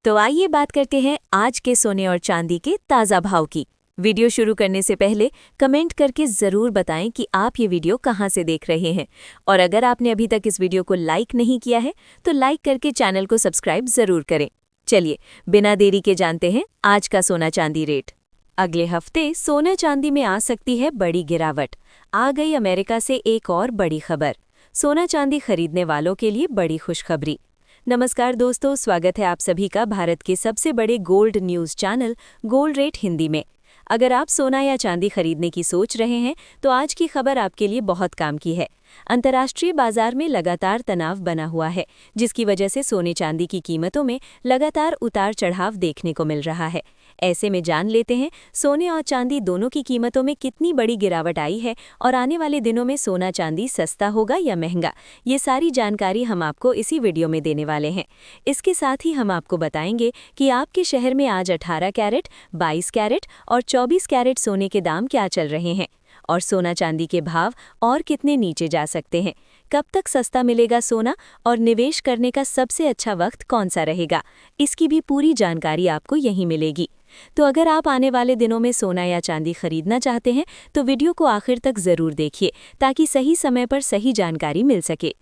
तो आइए बात करते हैं आज के सोने और चांदी के ताज़ा भाव की। वीडियो शुरू करने से पहले कमेंट करके ज़रूर बताएं कि आप ये वीडियो कहाँ से देख रहे हैं, और अगर आपने अभी तक इस वीडियो को लाइक नहीं किया है तो लाइक करके चैनल को सब्सक्राइब ज़रूर करें। चलिए बिना देरी के जानते हैं आज का सोना चांदी रेट। अगले हफ्ते सोना चांदी में आ सकती है बड़ी गिरावट। आ गई अमेरिका से एक और बड़ी खबर। सोना चांदी खरीदने वालों के लिए बड़ी खुशखबरी। नमस्कार दोस्तों, स्वागत है आप सभी का भारत के सबसे बड़े gold news channel gold rate Hindi में। अगर आप सोना या चांदी खरीदने की सोच रहे हैं तो आज की खबर आपके लिए बहुत काम की है। अंतर्राष्ट्रीय बाजार में लगातार तनाव बना हुआ है, जिसकी वजह से सोने चांदी की कीमतों में लगातार उतार चढ़ाव देखने को मिल रहा है। ऐसे में जान लेते हैं सोने और चांदी दोनों की कीमतों में कितनी बड़ी गिरावट आई है और आने वाले दिनों में सोना चांदी सस्ता होगा या महंगा। ये सारी जानकारी हम आपको इसी वीडियो में देने वाले हैं। इसके साथ ही हम आपको बताएंगे कि आपके शहर में आज 18 कैरेट, 22 कैरेट और 24 कैरेट सोने के दाम क्या चल रहे हैं, और सोना चांदी के भाव और कितने नीचे जा सकते हैं। कब तक सस्ता मिलेगा सोना और निवेश करने का सबसे अच्छा वक्त कौन सा रहेगा, इसकी भी पूरी जानकारी आपको यहीं मिलेगी। तो अगर आप आने वाले दिनों में सोना या चांदी खरीदना चाहते हैं तो वीडियो को आखिर तक ज़रूर देखिए, ताकि सही समय पर सही जानकारी मिल सके।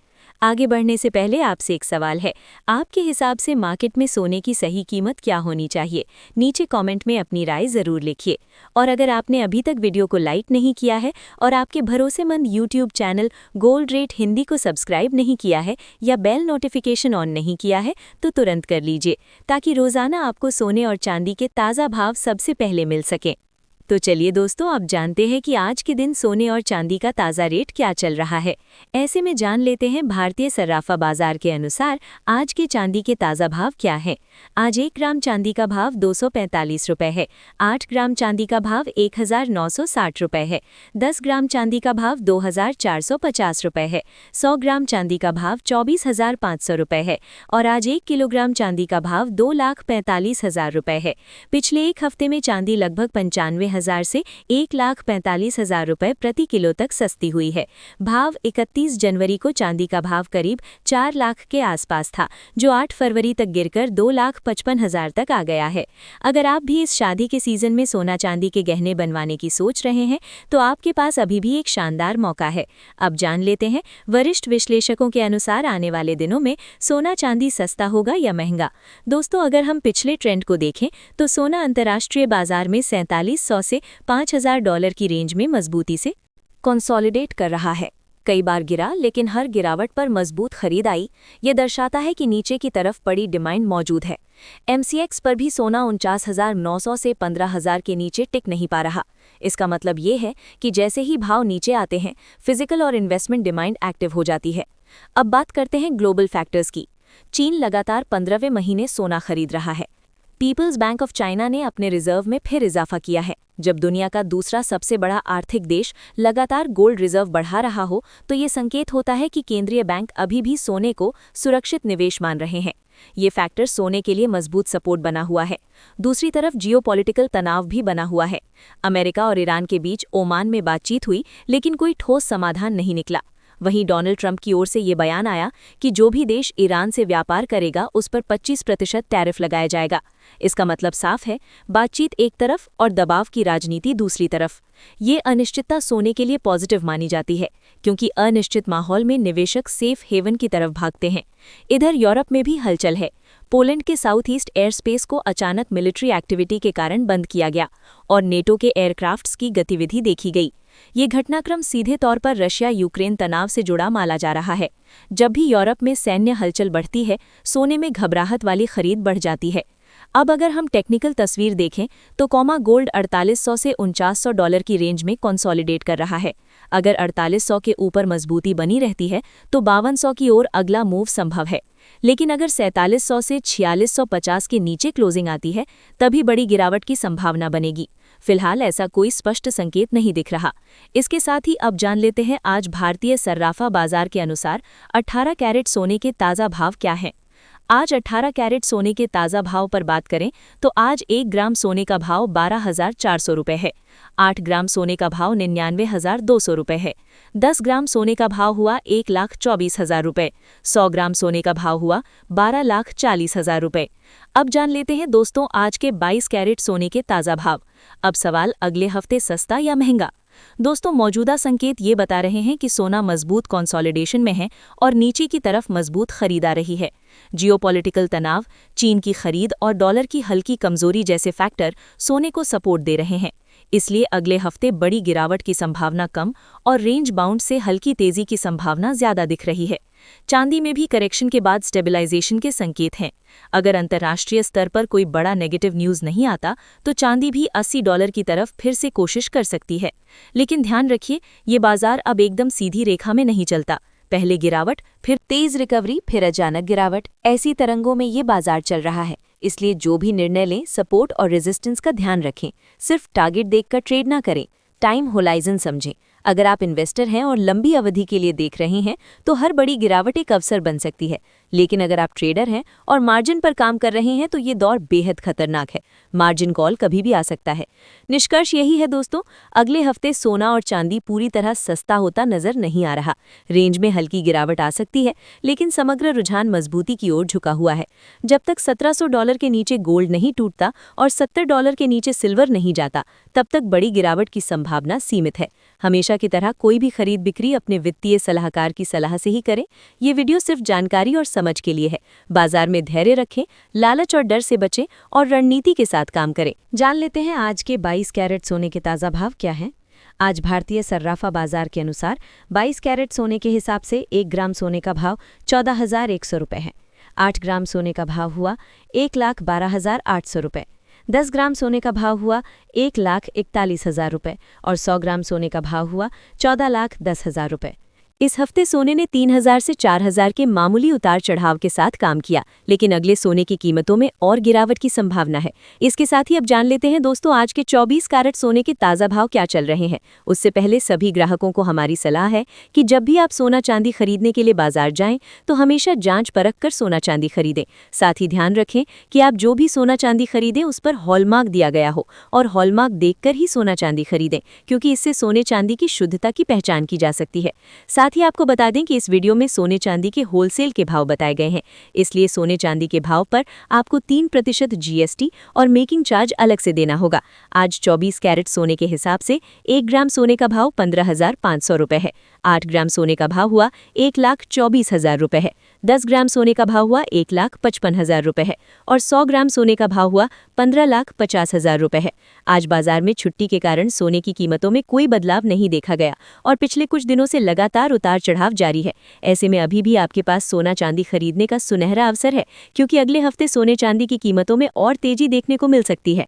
आगे बढ़ने से पहले आपसे एक सवाल है, आपके हिसाब से मार्केट में सोने की सही कीमत क्या होनी चाहिए? नीचे कमेंट में अपनी राय ज़रूर लिखिए। और अगर आपने अभी तक वीडियो को लाइक नहीं किया है और आपके भरोसेमंद YouTube channel gold rate Hindi को सब्सक्राइब नहीं किया है या बेल नोटिफिकेशन ऑन नहीं किया है तो तुरंत कर लीजिए, ताकि रोज़ाना आपको सोने और चांदी के ताज़ा भाव सबसे पहले मिल सकें। तो चलिए दोस्तों, अब जानते हैं कि आज के दिन सोने और चांदी का ताज़ा रेट क्या चल रहा है। ऐसे में जान लेते हैं भारतीय सर्राफा बाजार के अनुसार आज के चांदी के ताज़ा भाव क्या है। आज 1 ग्राम चांदी का भाव 245 रुपये है। 8 ग्राम चांदी का भाव 1960 रुपये है। 10 ग्राम चांदी का भाव 2450 रुपये है। 100 ग्राम चांदी का भाव 24,500 रुपये है। और आज 1 किलोग्राम चांदी का भाव 2,45,000 रुपये है। पिछले एक हफ्ते में चांदी लगभग 95,000 से 1,45,000 रुपये प्रति किलो तक सस्ती हुई है। भाव 31 जनवरी को चांदी का भाव करीब 4 लाख के आसपास था, जो 8 फरवरी तक गिरकर 2,55,000 तक आ गया है। अगर आप भी इस शादी के सीजन में सोना चांदी के गहने बनवाने की सोच रहे हैं तो आपके पास अभी भी एक शानदार मौका है। अब जान लेते हैं वरिष्ठ विश्लेषकों के अनुसार आने वाले दिनों में सोना चांदी सस्ता होगा या महंगा। दोस्तों, अगर हम पिछले ट्रेंड को देखें तो सोना अंतर्राष्ट्रीय बाजार में 4700 से $5,000 की रेंज में मजबूती से कंसोलिडेट कर रहा है। कई बार गिरा, लेकिन हर गिरावट पर मजबूत खरीद आई। ये दर्शाता है कि नीचे की तरफ बड़ी डिमांड मौजूद है। MCX पर भी सोना 49,900 से 15,000 के नीचे टिक नहीं पा रहा। इसका मतलब ये है कि जैसे ही भाव नीचे आते हैं, फिजिकल और इन्वेस्टमेंट डिमांड एक्टिव हो जाती है। अब बात करते हैं ग्लोबल फैक्टर्स की। चीन लगातार 15वें महीने सोना खरीद रहा है। पीपल्स बैंक ऑफ चाइना ने अपने रिजर्व में फिर इजाफा किया है। जब दुनिया का दूसरा सबसे बड़ा आर्थिक देश लगातार गोल्ड रिजर्व बढ़ा रहा हो तो ये संकेत होता है कि केंद्रीय बैंक अभी भी सोने को सुरक्षित निवेश मान रहे हैं। ये फैक्टर सोने के लिए मजबूत सपोर्ट बना हुआ है। दूसरी तरफ जियोपॉलिटिकल तनाव भी बना हुआ है। अमेरिका और ईरान के बीच ओमान में बातचीत हुई, लेकिन कोई ठोस समाधान नहीं निकला। वहीं डोनाल्ड ट्रंप की ओर से ये बयान आया कि जो भी देश ईरान से व्यापार करेगा उस पर 25% टैरिफ लगाया जाएगा। इसका मतलब साफ है, बातचीत एक तरफ और दबाव की राजनीति दूसरी तरफ। ये अनिश्चितता सोने के लिए पॉजिटिव मानी जाती है, क्योंकि अनिश्चित माहौल में निवेशक सेफ हेवन की तरफ भागते हैं। इधर यूरोप में भी हलचल है। पोलैंड के साउथ ईस्ट एयर स्पेस को अचानक मिलिट्री एक्टिविटी के कारण बंद किया गया और नेटो के एयरक्राफ्ट्स की गतिविधि देखी गई। ये घटनाक्रम सीधे तौर पर रशिया यूक्रेन तनाव से जुड़ा माना जा रहा है। जब भी यूरोप में सैन्य हलचल बढ़ती है, सोने में घबराहट वाली खरीद बढ़ जाती है। अब अगर हम टेक्निकल तस्वीर देखें तो गोल्ड 4800 से $4900 की रेंज में कंसोलिडेट कर रहा है। अगर 4800 के ऊपर मजबूती बनी रहती है तो 5200 की ओर अगला मूव संभव है। लेकिन अगर 4700 से 4650 के नीचे क्लोजिंग आती है तभी बड़ी गिरावट की संभावना बनेगी। फिलहाल ऐसा कोई स्पष्ट संकेत नहीं दिख रहा। इसके साथ ही अब जान लेते हैं आज भारतीय सर्राफा बाजार के अनुसार 18 कैरेट सोने के ताज़ा भाव क्या हैं। आज 18 कैरेट सोने के ताज़ा भाव पर बात करें तो आज 1 ग्राम सोने का भाव 12,400 रुपये है। 8 ग्राम सोने का भाव 99,200 रुपये है। 10 ग्राम सोने का भाव हुआ 1,24,000 रुपये। 100 ग्राम सोने का भाव हुआ 12,40,000 रुपये। अब जान लेते हैं दोस्तों आज के 22 कैरेट सोने के ताज़ा भाव। अब सवाल, अगले हफ्ते सस्ता या महंगा? दोस्तों मौजूदा संकेत ये बता रहे हैं कि सोना मजबूत कंसोलिडेशन में है और नीचे की तरफ मजबूत खरीद आ रही है। जियोपॉलिटिकल तनाव, चीन की खरीद और डॉलर की हल्की कमजोरी जैसे फैक्टर सोने को सपोर्ट दे रहे हैं। इसलिए अगले हफ्ते बड़ी गिरावट की संभावना कम और रेंज बाउंड से हल्की तेजी की संभावना ज्यादा दिख रही है। चांदी में भी करेक्शन के बाद स्टेबलाइजेशन के संकेत हैं। अगर अंतर्राष्ट्रीय स्तर पर कोई बड़ा नेगेटिव न्यूज़ नहीं आता तो चांदी भी $80 की तरफ फिर से कोशिश कर सकती है। लेकिन ध्यान रखिए, ये बाजार अब एकदम सीधी रेखा में नहीं चलता। पहले गिरावट, फिर तेज रिकवरी, फिर अचानक गिरावट, ऐसी तरंगों में ये बाजार चल रहा है। इसलिए जो भी निर्णय लें, सपोर्ट और रेजिस्टेंस का ध्यान रखें। सिर्फ टारगेट देखकर ट्रेड ना करें, टाइम होराइजन समझें। अगर आप इन्वेस्टर हैं और लंबी अवधि के लिए देख रहे हैं तो हर बड़ी गिरावट एक अवसर बन सकती है। लेकिन अगर आप ट्रेडर हैं और मार्जिन पर काम कर रहे हैं तो ये दौर बेहद खतरनाक है। मार्जिन कॉल कभी भी आ सकता है। निष्कर्ष यही है दोस्तों, अगले हफ्ते सोना और चांदी पूरी तरह सस्ता होता नजर नहीं आ रहा। रेंज में हल्की गिरावट आ सकती है, लेकिन समग्र रुझान मजबूती की ओर झुका हुआ है। जब तक $1,700 के नीचे गोल्ड नहीं टूटता और $70 के नीचे सिल्वर नहीं जाता, तब तक बड़ी गिरावट की संभावना सीमित है। हमेशा की तरह कोई भी खरीद बिक्री अपने वित्तीय सलाहकार की सलाह से ही करें। ये वीडियो सिर्फ जानकारी और समझ के लिए है। बाजार में धैर्य रखें, लालच और डर से बचें और रणनीति के साथ काम करें। जान लेते हैं आज के 22 कैरेट सोने के ताज़ा भाव क्या हैं। आज भारतीय सर्राफा बाजार के अनुसार 22 कैरेट सोने के हिसाब से 1 ग्राम सोने का भाव 14,100 रुपये है। 8 ग्राम सोने का भाव हुआ 1,12,800 रुपये। 10 ग्राम सोने का भाव हुआ 1,41,000 रुपये और 100 ग्राम सोने का भाव हुआ 14,10,000 रुपये। इस हफ्ते सोने ने 3,000 से 4,000 के मामूली उतार चढ़ाव के साथ काम किया, लेकिन अगले सोने की कीमतों में और गिरावट की संभावना है। इसके साथ ही अब जान लेते हैं दोस्तों आज के 24 कैरेट सोने के ताज़ा भाव क्या चल रहे हैं। उससे पहले सभी ग्राहकों को हमारी सलाह है कि जब भी आप सोना चांदी खरीदने के लिए बाजार जाएं तो हमेशा जांच परख कर सोना चांदी खरीदें। साथ ही ध्यान रखें कि आप जो भी सोना चांदी खरीदें उस पर हॉलमार्क दिया गया हो और हॉलमार्क देखकर ही सोना चांदी खरीदें, क्योंकि इससे सोने चांदी की शुद्धता की पहचान की जा सकती है। साथ ही आपको बता दें कि इस वीडियो में सोने चांदी के होलसेल के भाव बताए गए हैं, इसलिए सोने चांदी के भाव पर आपको 3% जीएसटी और मेकिंग चार्ज अलग से देना होगा। आज 24 कैरेट सोने के हिसाब से 1 ग्राम सोने का भाव 15,500 रुपये है। 8 ग्राम सोने का भाव हुआ 1,24,000 रुपये है। 10 ग्राम सोने का भाव हुआ 1,55,000 रुपये है और 100 ग्राम सोने का भाव हुआ 15,50,000 रुपये है। आज बाजार में छुट्टी के कारण सोने की कीमतों में कोई बदलाव नहीं देखा गया और पिछले कुछ दिनों से लगातार उतार चढ़ाव जारी है। ऐसे में अभी भी आपके पास सोना चांदी खरीदने का सुनहरा अवसर है, क्योंकि अगले हफ्ते सोने चांदी की कीमतों में और तेजी देखने को मिल सकती है।